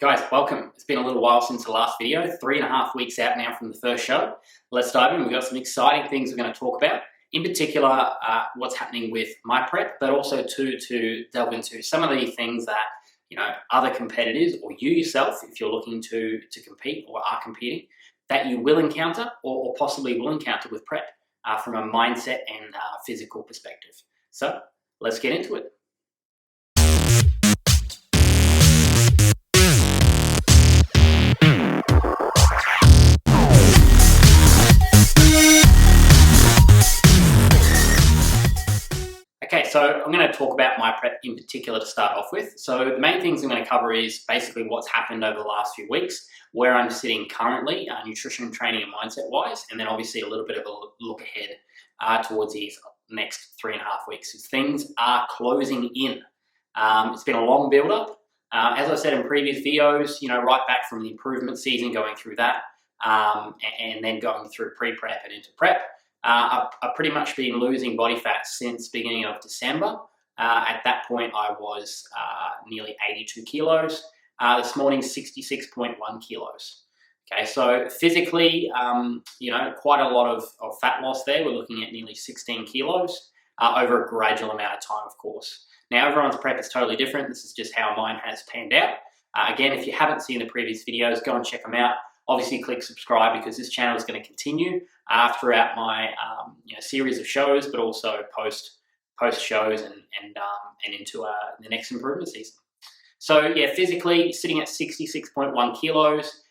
Guys, welcome. It's been a little while since the last video, 3.5 weeks out now from the first show. Let's dive in. We've got some exciting things we're going to talk about. In particular, what's happening with my prep, but also to delve into some of the things that other competitors or you yourself, if you're looking to compete or are competing, that you will encounter or possibly will encounter with prep from a mindset and physical perspective. So let's get into it. Okay, so I'm going to talk about my prep in particular to start off with. So the main things I'm going to cover is basically what's happened over the last few weeks, where I'm sitting currently, nutrition, training, and mindset-wise, and then obviously a little bit of a look ahead towards these next 3.5 weeks. As things are closing in. It's been a long build-up. As I said in previous videos, right back from the improvement season, going through that, and then going through pre-prep and into prep. I've pretty much been losing body fat since beginning of December. At that point, I was nearly 82 kilos. This morning, 66.1 kilos. Okay, so physically, quite a lot of fat loss there. We're looking at nearly 16 kilos over a gradual amount of time, of course. Now, everyone's prep is totally different. This is just how mine has panned out. Again, if you haven't seen the previous videos, go and check them out. Obviously, click subscribe because this channel is going to continue throughout my series of shows, but also post shows and into the next improvement season. So yeah, physically sitting at 66.1 kilos.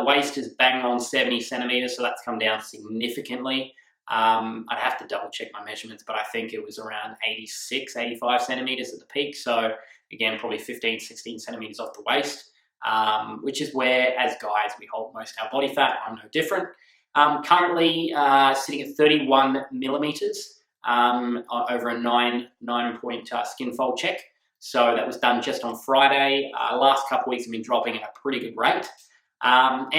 Waist is bang on 70 centimeters, so that's come down significantly. I'd have to double check my measurements, but I think it was around 86, 85 centimeters at the peak. So again, probably 15, 16 centimeters off the waist. Which is where, as guys, we hold most of our body fat. I'm no different. Currently sitting at 31 millimeters over a 9-point skin fold check. So that was done just on Friday. Last couple of weeks have been dropping at a pretty good rate. And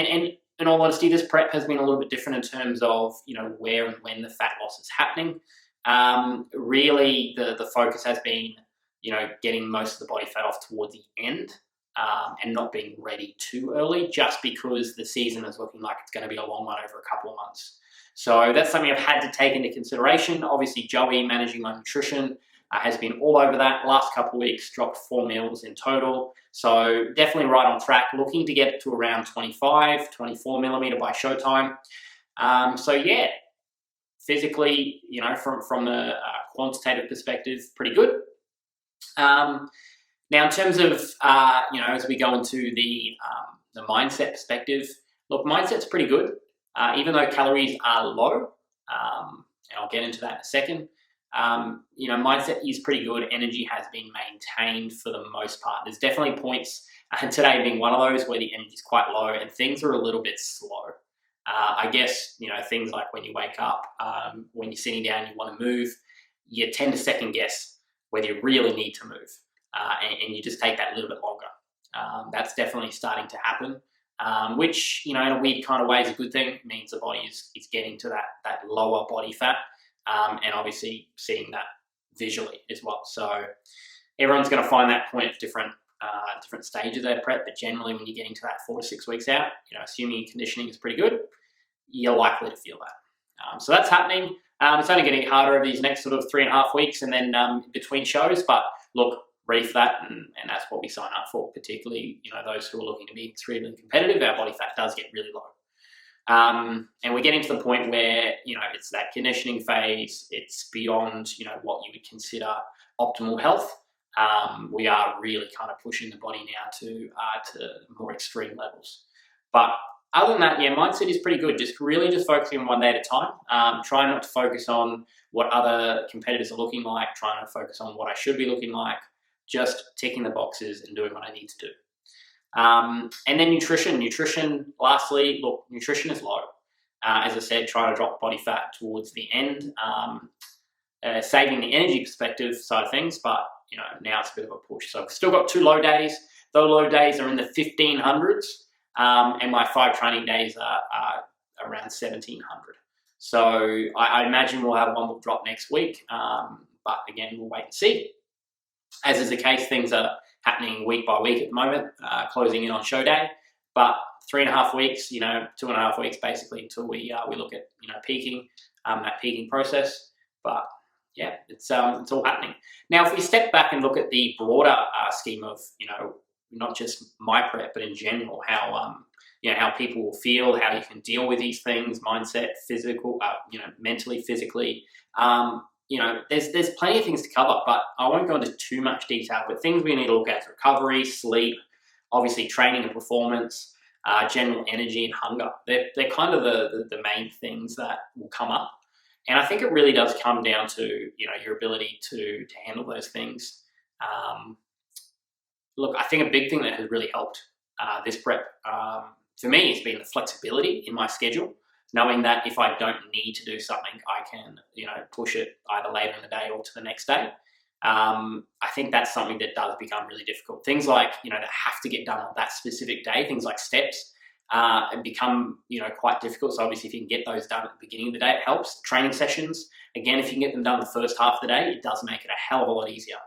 in all honesty, this prep has been a little bit different in terms of where and when the fat loss is happening. Really, the focus has been getting most of the body fat off towards the end. And not being ready too early, just because the season is looking like it's going to be a long one over a couple of months. So that's something I've had to take into consideration. Obviously, Joey, managing my nutrition, has been all over that. Last couple of weeks, dropped 4 meals in total. So definitely right on track, looking to get to around 25, 24 millimeter by showtime. So yeah, physically, from a quantitative perspective, pretty good. Now, in terms of, as we go into the mindset perspective, look, mindset's pretty good. Even though calories are low, and I'll get into that in a second, mindset is pretty good. Energy has been maintained for the most part. There's definitely points, and today being one of those, where the energy is quite low and things are a little bit slow. I guess, things like when you wake up, when you're sitting down, you want to move, you tend to second guess whether you really need to move. And you just take that a little bit longer. That's definitely starting to happen, which, in a weird kind of way is a good thing. It means the body is getting to that lower body fat, and obviously seeing that visually as well. So everyone's going to find that point at different stages of their prep, but generally when you're getting to that 4 to 6 weeks out, assuming your conditioning is pretty good, you're likely to feel that. So that's happening. It's only getting harder over these next sort of 3.5 weeks and then between shows, but look, ready for that, and that's what we sign up for, particularly, those who are looking to be extremely competitive. Our body fat does get really low. And we're getting to the point where, it's that conditioning phase. It's beyond, what you would consider optimal health. We are really kind of pushing the body now to more extreme levels. But other than that, yeah, mindset is pretty good. Just focusing on one day at a time. Trying not to focus on what other competitors are looking like. Trying to focus on what I should be looking like. Just ticking the boxes and doing what I need to do. And then nutrition. Nutrition, lastly, look, nutrition is low. As I said, trying to drop body fat towards the end. Saving the energy perspective side of things, but, now it's a bit of a push. So I've still got 2 low days. Those low days are in the 1500s, and my 5 training days are around 1700. So I imagine we'll have one more drop next week, but again, we'll wait and see. As is the case, things have happening week by week at the moment, closing in on show day. But 3.5 weeks, 2.5 weeks basically until we look at peaking, that peaking process. But yeah, it's all happening. Now, if we step back and look at the broader scheme of not just my prep, but in general, how how people will feel, how you can deal with these things, mindset, physical, mentally, physically. There's plenty of things to cover, but I won't go into too much detail. But things we need to look at is recovery, sleep, obviously training and performance, general energy and hunger. They're kind of the main things that will come up. And I think it really does come down to your ability to handle those things. Look, I think a big thing that has really helped this prep for me has been the flexibility in my schedule, knowing that if I don't need to do something, I can push it either later in the day or to the next day. I think that's something that does become really difficult. Things like that have to get done on that specific day, things like steps, and become quite difficult. So obviously if you can get those done at the beginning of the day, it helps. Training sessions, again, if you can get them done the first half of the day, it does make it a hell of a lot easier.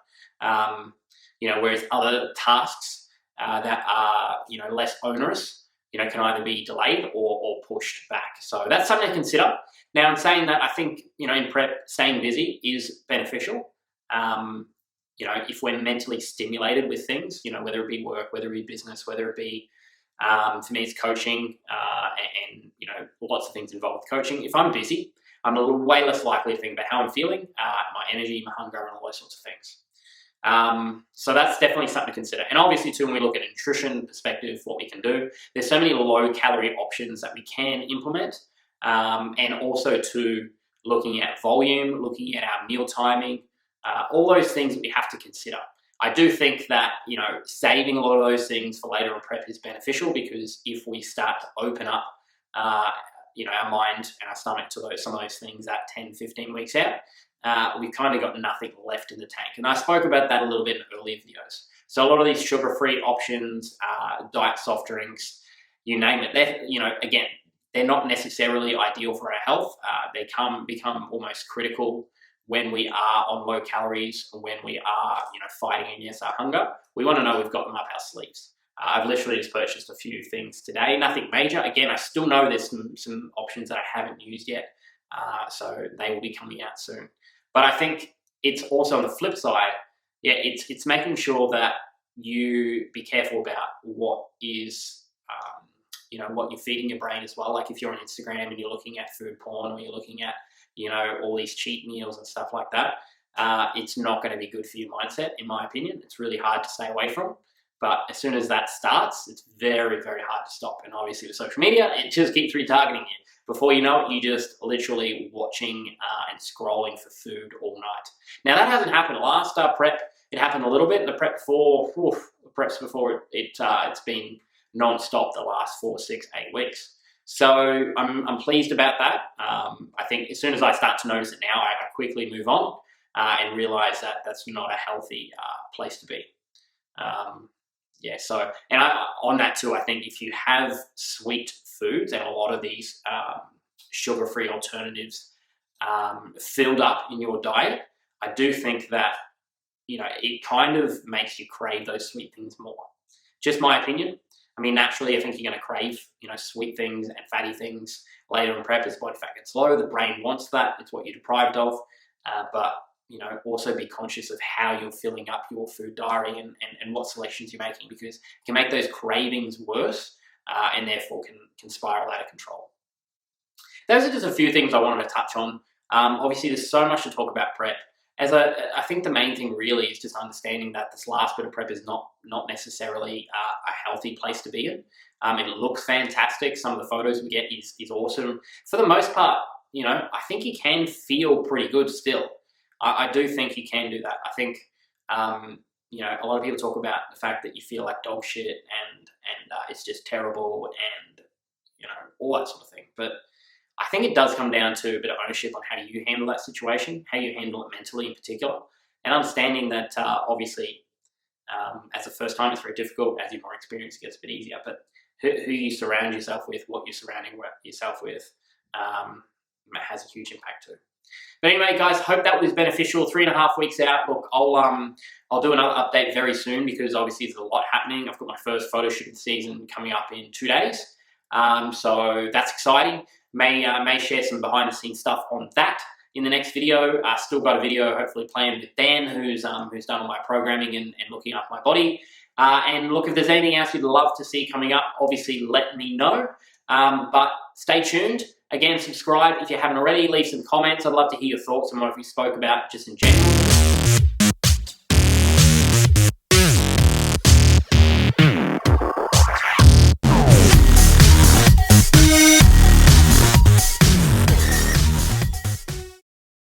Whereas other tasks that are less onerous can either be delayed or pushed back. So that's something to consider. Now, in saying that, I think in prep, staying busy is beneficial. If we're mentally stimulated with things, whether it be work, whether it be business, whether it be for me, it's coaching, and lots of things involved with coaching. If I'm busy, I'm way less likely to think about how I'm feeling, my energy, my hunger, and all those sorts of things. So that's definitely something to consider. And obviously too, when we look at a nutrition perspective, what we can do, there's so many low calorie options that we can implement. And also to looking at volume, looking at our meal timing, all those things that we have to consider. I do think that, saving a lot of those things for later in prep is beneficial, because if we start to open up, our mind and our stomach to some of those things at 10, 15 weeks out, we've kind of got nothing left in the tank. And I spoke about that a little bit in earlier videos. So a lot of these sugar-free options, diet soft drinks, you name it, they're not necessarily ideal for our health. They become almost critical when we are on low calories, when we are, fighting against our hunger. We want to know we've got them up our sleeves. I've literally just purchased a few things today, nothing major. Again, I still know there's some options that I haven't used yet, so they will be coming out soon. But I think it's also on the flip side, it's making sure that you be careful about what is, what you're feeding your brain as well. Like if you're on Instagram and you're looking at food porn, or you're looking at, all these cheat meals and stuff like that, it's not going to be good for your mindset, in my opinion. It's really hard to stay away from. But as soon as that starts, it's very, very hard to stop. And obviously with social media, it just keeps retargeting you. Before you know it, you're just literally watching and scrolling for food all night. Now, that hasn't happened last prep. It happened a little bit. The prep preps before it's been non-stop the last 4, 6, 8 weeks. So I'm pleased about that. I think as soon as I start to notice it now, I quickly move on and realize that that's not a healthy place to be. On that too, I think if you have sweet foods and a lot of these sugar-free alternatives filled up in your diet, I do think that, it kind of makes you crave those sweet things more. Just my opinion. I mean, naturally, I think you're going to crave, sweet things and fatty things later in prep as body fat gets low. The brain wants that. It's what you're deprived of. But also be conscious of how you're filling up your food diary and what selections you're making, because it can make those cravings worse and therefore can spiral out of control. Those are just a few things I wanted to touch on. Obviously, there's so much to talk about prep. I think the main thing really is just understanding that this last bit of prep is not necessarily a healthy place to be in. It looks fantastic. Some of the photos we get is awesome. For the most part, I think you can feel pretty good still. I do think you can do that. I think, a lot of people talk about the fact that you feel like dog shit and it's just terrible and, all that sort of thing. But I think it does come down to a bit of ownership on how you handle that situation, how you handle it mentally in particular, and understanding that obviously as a first time it's very difficult. As you're more experienced, it gets a bit easier. But who you surround yourself with, what you're surrounding yourself with, has a huge impact too. But anyway, guys, hope that was beneficial. 3.5 weeks out. Look, I'll do another update very soon because obviously there's a lot happening. I've got my first photo shoot of the season coming up in 2 days. So that's exciting. May share some behind the scenes stuff on that in the next video. Still got a video hopefully planned with Dan, who's done all my programming and looking up my body. And look, if there's anything else you'd love to see coming up, obviously let me know. But stay tuned. Again, subscribe if you haven't already. Leave some comments. I'd love to hear your thoughts on what we spoke about just in general.